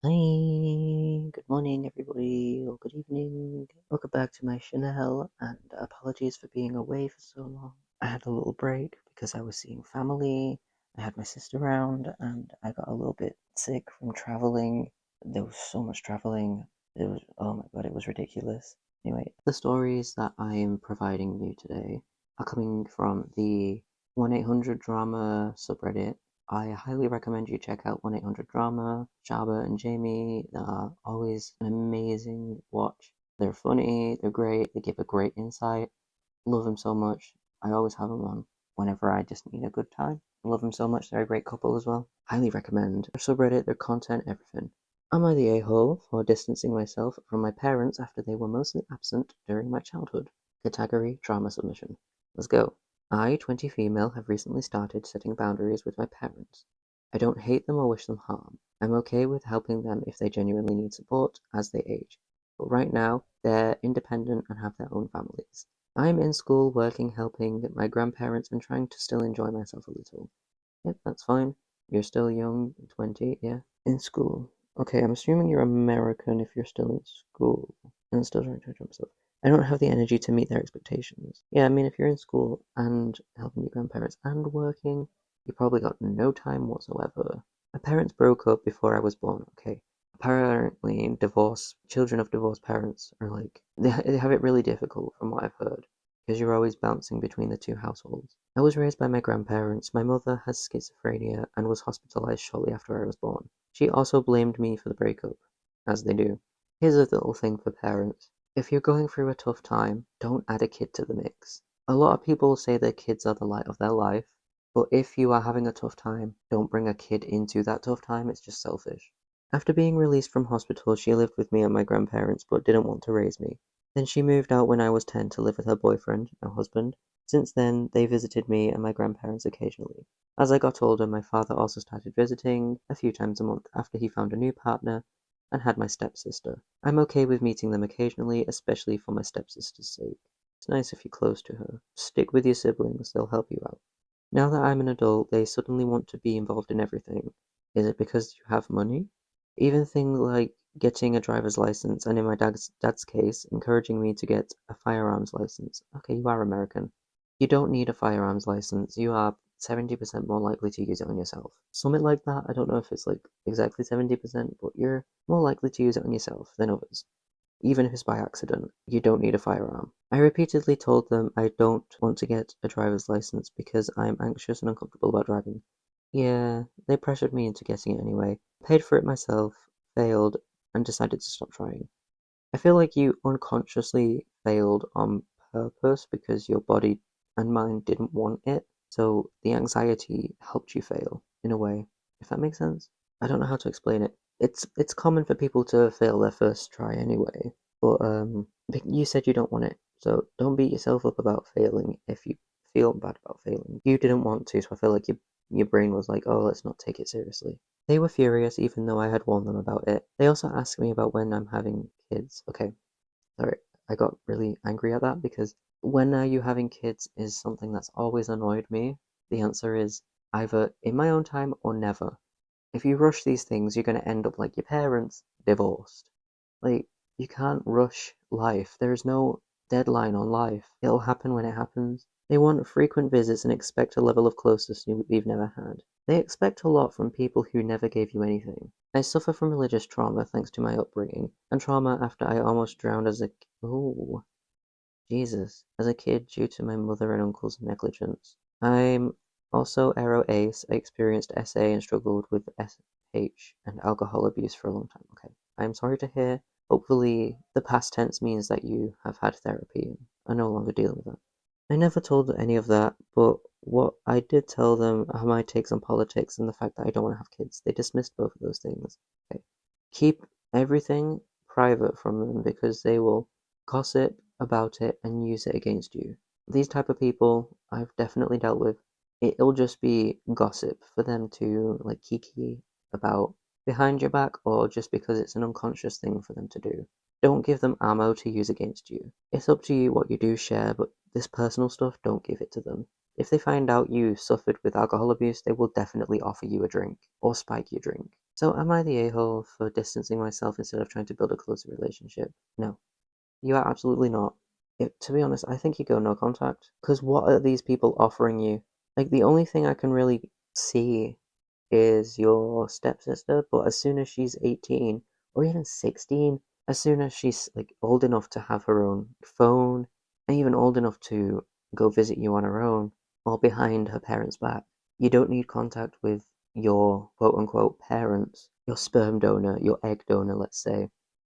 Hi, good morning, everybody, or good evening. Welcome back to my channel, and apologies for being away for so long. I had a little break because I was seeing family. I had my sister around, and I got a little bit sick from traveling. There was so much traveling. Oh my god, it was ridiculous. Anyway, the stories that I am providing you today are coming from the 1-800 Drama subreddit. I highly recommend you check out 1-800 Drama. Jabba and Jamie are always an amazing watch. They're funny, they're great, they give a great insight. Love them so much. I always have them on whenever I just need a good time. Love them so much. They're a great couple as well. Highly recommend their subreddit, their content, everything. Am I the a-hole for distancing myself from my parents after they were mostly absent during my childhood? Category Drama Submission. Let's go. I, 20 female, have recently started setting boundaries with my parents. I don't hate them or wish them harm. I'm okay with helping them if they genuinely need support as they age. But right now, they're independent and have their own families. I'm in school, working, helping my grandparents, and trying to still enjoy myself a little. Yep, that's fine. You're still young, 20, yeah. In school. Okay, I'm assuming you're American if you're still in school and still trying to enjoy myself. I don't have the energy to meet their expectations. Yeah, I mean, if you're in school and helping your grandparents and working, you probably got no time whatsoever. My parents broke up before I was born, okay? Apparently, children of divorced parents are like, they have it really difficult from what I've heard, because you're always bouncing between the two households. I was raised by my grandparents. My mother has schizophrenia and was hospitalized shortly after I was born. She also blamed me for the breakup, as they do. Here's a little thing for parents. If you're going through a tough time, don't add a kid to the mix. A lot of people say their kids are the light of their life, but if you are having a tough time, don't bring a kid into that tough time, it's just selfish. After being released from hospital, she lived with me and my grandparents but didn't want to raise me. Then she moved out when I was 10 to live with her boyfriend, now husband. Since then, they visited me and my grandparents occasionally. As I got older, my father also started visiting a few times a month after he found a new partner and had my stepsister. I'm okay with meeting them occasionally, especially for my stepsister's sake. It's nice if you're close to her. Stick with your siblings, they'll help you out. Now that I'm an adult, they suddenly want to be involved in everything. Is it because you have money? Even things like getting a driver's license, and in my dad's case, encouraging me to get a firearms license. Okay, you are American. You don't need a firearms license. You are 70% more likely to use it on yourself. Something like that. I don't know if it's like exactly 70%, but you're more likely to use it on yourself than others. Even if it's by accident, you don't need a firearm. I repeatedly told them I don't want to get a driver's license because I'm anxious and uncomfortable about driving. Yeah, they pressured me into getting it anyway. Paid for it myself, failed, and decided to stop trying. I feel like you unconsciously failed on purpose because your body and mind didn't want it, so the anxiety helped you fail, in a way, if that makes sense. I don't know how to explain it. It's common for people to fail their first try anyway, but you said you don't want it, so don't beat yourself up about failing if you feel bad about failing. You didn't want to, so I feel like your brain was like, oh, let's not take it seriously. They were furious even though I had warned them about it. They also asked me about when I'm having kids. Okay, sorry, I got really angry at that because when are you having kids is something that's always annoyed me. The answer is either in my own time or never. If you rush these things, you're going to end up like your parents, divorced. Like, you can't rush life. There is no deadline on life. It'll happen when it happens. They want frequent visits and expect a level of closeness we've never had. They expect a lot from people who never gave you anything. I suffer from religious trauma thanks to my upbringing, and trauma after I almost drowned as a oh Jesus as a kid due to my mother and uncle's negligence. I'm also Aero Ace. I experienced SA and struggled with SH and alcohol abuse for a long time. Okay, I'm sorry to hear. Hopefully, the past tense means that you have had therapy and are no longer dealing with that. I never told any of that, but what I did tell them are my takes on politics and the fact that I don't want to have kids. They dismissed both of those things. Okay. Keep everything private from them because they will gossip about it and use it against you. These type of people I've definitely dealt with. It'll just be gossip for them to like kiki about behind your back or just because it's an unconscious thing for them to do. Don't give them ammo to use against you. It's up to you what you do share, but this personal stuff, don't give it to them. If they find out you suffered with alcohol abuse, they will definitely offer you a drink or spike your drink. So am I the a-hole for distancing myself instead of trying to build a closer relationship? No, you are absolutely not. To be honest, I think you go no contact. Because what are these people offering you? Like, the only thing I can really see is your stepsister, but as soon as she's 18 or even 16, as soon as she's like old enough to have her own phone and even old enough to go visit you on her own or behind her parents' back, you don't need contact with your quote unquote parents, your sperm donor, your egg donor, let's say,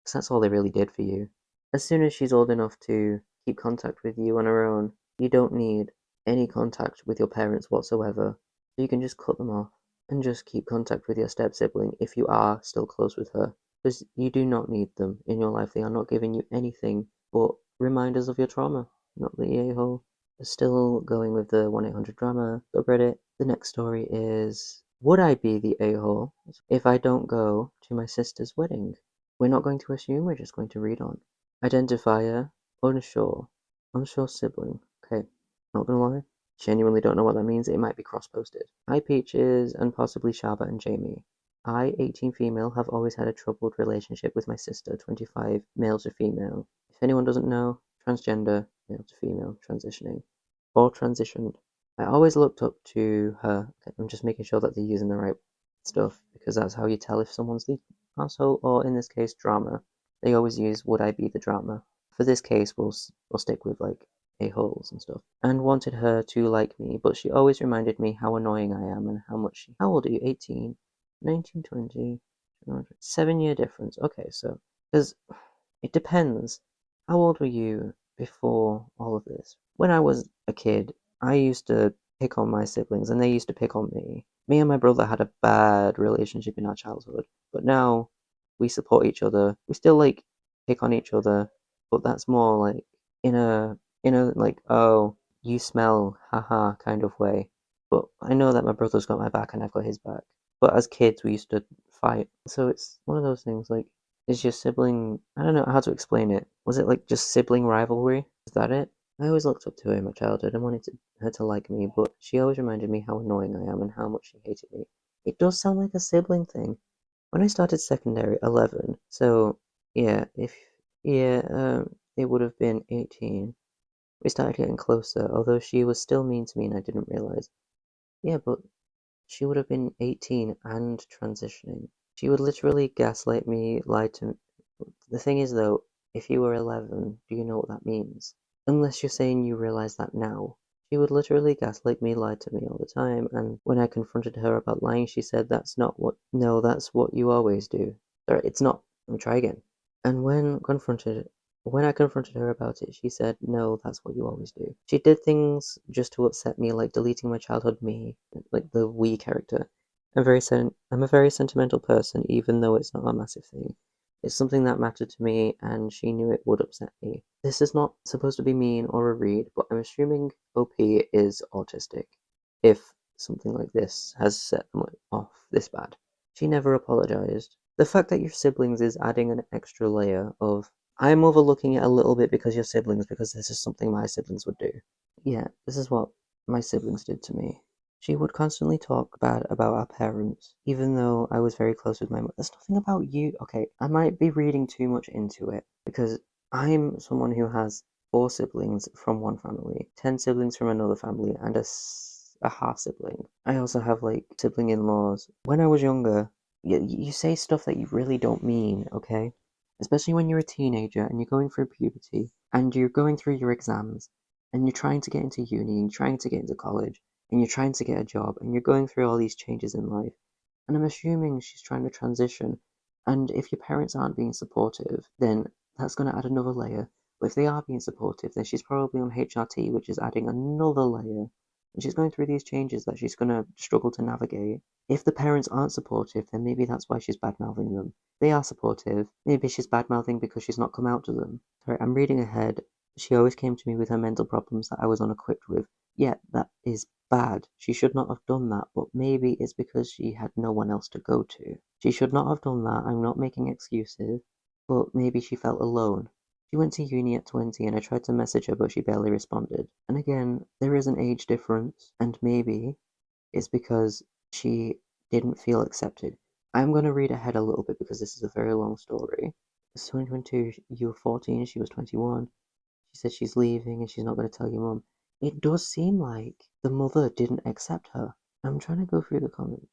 because that's all they really did for you. As soon as she's old enough to keep contact with you on her own, you don't need any contact with your parents whatsoever. So you can just cut them off and just keep contact with your step sibling if you are still close with her. Because you do not need them in your life. They are not giving you anything but reminders of your trauma, not the a-hole. Still going with the 1-800 drama subreddit. The next story is: would I be the a-hole if I don't go to my sister's wedding? We're not going to assume, we're just going to read on. Identifier: unsure. Unsure sibling. Okay, not gonna lie. Genuinely don't know what that means. It might be cross-posted. Hi Peaches and possibly Shaba and Jamie. I, 18 female, have always had a troubled relationship with my sister, 25, male to female. If anyone doesn't know, transgender, male to female, transitioning, or transitioned. I always looked up to her. Okay, I'm just making sure that they're using the right stuff because that's how you tell if someone's the asshole, or in this case, drama. They always use would I be the drama. For this case, we'll stick with like a-holes and stuff. And wanted her to like me, but she always reminded me how annoying I am and how much how old are you? 18, 19, 20, 7-year difference. Okay, so because it depends. How old were you before all of this? When I was a kid, I used to pick on my siblings and they used to pick on me. Me and my brother had a bad relationship in our childhood, but now we support each other. We still like pick on each other, but that's more like in a like, oh, you smell, haha kind of way. But I know that my brother's got my back and I've got his back. But as kids we used to fight. So it's one of those things like, is your sibling, I don't know how to explain it. Was it like just sibling rivalry? Is that it? I always looked up to her in my childhood and wanted her to like me, but she always reminded me how annoying I am and how much she hated me. It does sound like a sibling thing. When I started secondary, 11, so yeah, it would have been 18. We started getting closer, although she was still mean to me and I didn't realize. Yeah, but she would have been 18 and transitioning. She would literally gaslight me, lie to me. The thing is, though, if you were 11, do you know what that means? Unless you're saying you realize that now. She would literally gaslight me, lie to me all the time, and when I confronted her about lying, she said, no, that's what you always do. Sorry, it's not. Let me try again. And when I confronted her about it, she said, no, that's what you always do. She did things just to upset me, like deleting my childhood me, like the we character. I'm a very sentimental person, even though it's not a massive thing. It's something that mattered to me, and she knew it would upset me. This is not supposed to be mean or a read, but I'm assuming OP is autistic, if something like this has set them off this bad. She never apologized. The fact that your siblings is adding an extra layer of, I'm overlooking it a little bit because you're siblings, because this is something my siblings would do. Yeah, this is what my siblings did to me. She would constantly talk bad about our parents, even though I was very close with my mother. There's nothing about you. Okay, I might be reading too much into it because I'm someone who has 4 siblings from one family, 10 siblings from another family, and a half sibling. I also have like sibling in laws. When I was younger, you say stuff that you really don't mean, okay? Especially when you're a teenager and you're going through puberty and you're going through your exams and you're trying to get into uni and trying to get into college and you're trying to get a job and you're going through all these changes in life. And I'm assuming she's trying to transition. And if your parents aren't being supportive, then that's going to add another layer. But if they are being supportive, then she's probably on HRT, which is adding another layer. And she's going through these changes that she's going to struggle to navigate. If the parents aren't supportive, then maybe that's why she's bad mouthing them. They are supportive. Maybe she's bad mouthing because she's not come out to them. Sorry, I'm reading ahead. She always came to me with her mental problems that I was unequipped with. Yeah, that is bad. She should not have done that, but maybe it's because she had no one else to go to. She should not have done that. I'm not making excuses, but maybe she felt alone. She went to uni at 20 and I tried to message her, but she barely responded. And again, there is an age difference, and maybe it's because she didn't feel accepted. I'm going to read ahead a little bit because this is a very long story. It's 2022, you were 14, she was 21. She said she's leaving and she's not going to tell your mum. It does seem like the mother didn't accept her. I'm trying to go through the comments.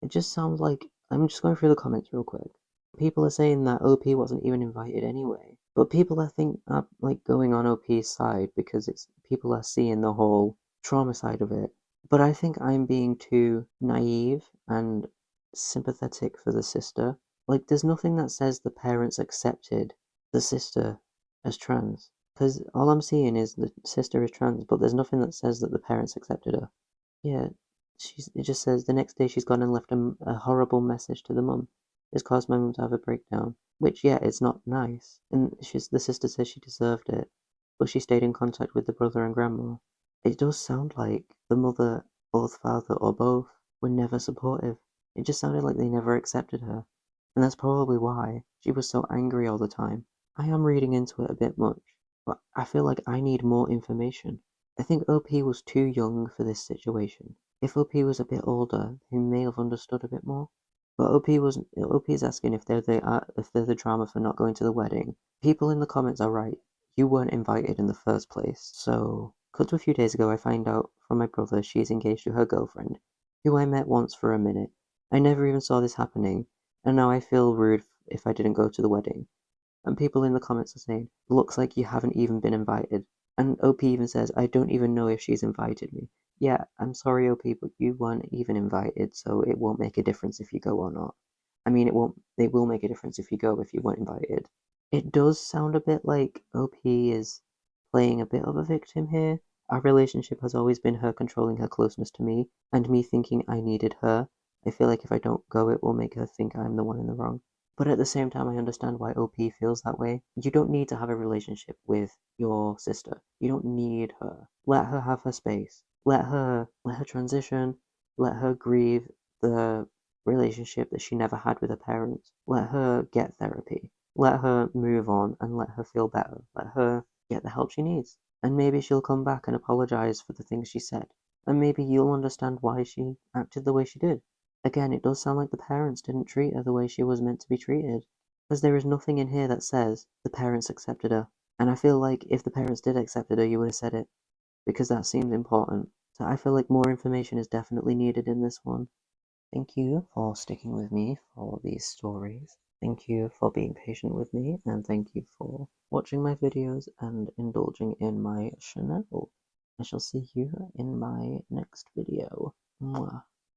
It just sounds like I'm just going through the comments real quick. People are saying that OP wasn't even invited anyway. But people I think are like going on OP's side because it's people are seeing the whole trauma side of it. But I think I'm being too naive and sympathetic for the sister. Like there's nothing that says the parents accepted the sister as trans. Because all I'm seeing is the sister is trans, but there's nothing that says that the parents accepted her. Yeah, it just says the next day she's gone and left a horrible message to the mum. It's caused my mum to have a breakdown. Which, yeah, it's not nice. And the sister says she deserved it, but she stayed in contact with the brother and grandma. It does sound like the mother, or father, or both were never supportive. It just sounded like they never accepted her. And that's probably why she was so angry all the time. I am reading into it a bit much, but I feel like I need more information. I think OP was too young for this situation. If OP was a bit older, he may have understood a bit more. But OP's asking if they're the drama for not going to the wedding. People in the comments are right. You weren't invited in the first place. So, cut to a few days ago, I find out from my brother she's engaged to her girlfriend, who I met once for a minute. I never even saw this happening, and now I feel rude if I didn't go to the wedding. And people in the comments are saying, looks like you haven't even been invited. And OP even says, I don't even know if she's invited me. Yeah, I'm sorry, OP, but you weren't even invited, so it won't make a difference if you go or not. I mean, it will make a difference if you go if you weren't invited. It does sound a bit like OP is playing a bit of a victim here. Our relationship has always been her controlling her closeness to me, and me thinking I needed her. I feel like if I don't go, it will make her think I'm the one in the wrong. But at the same time, I understand why OP feels that way. You don't need to have a relationship with your sister. You don't need her. Let her have her space. Let her transition. Let her grieve the relationship that she never had with her parents. Let her get therapy. Let her move on and let her feel better. Let her get the help she needs. And maybe she'll come back and apologize for the things she said. And maybe you'll understand why she acted the way she did. Again, it does sound like the parents didn't treat her the way she was meant to be treated. Because there is nothing in here that says the parents accepted her. And I feel like if the parents did accept her, you would have said it. Because that seems important. So I feel like more information is definitely needed in this one. Thank you for sticking with me for these stories. Thank you for being patient with me, and thank you for watching my videos and indulging in my channel. I shall see you in my next video. Mwah.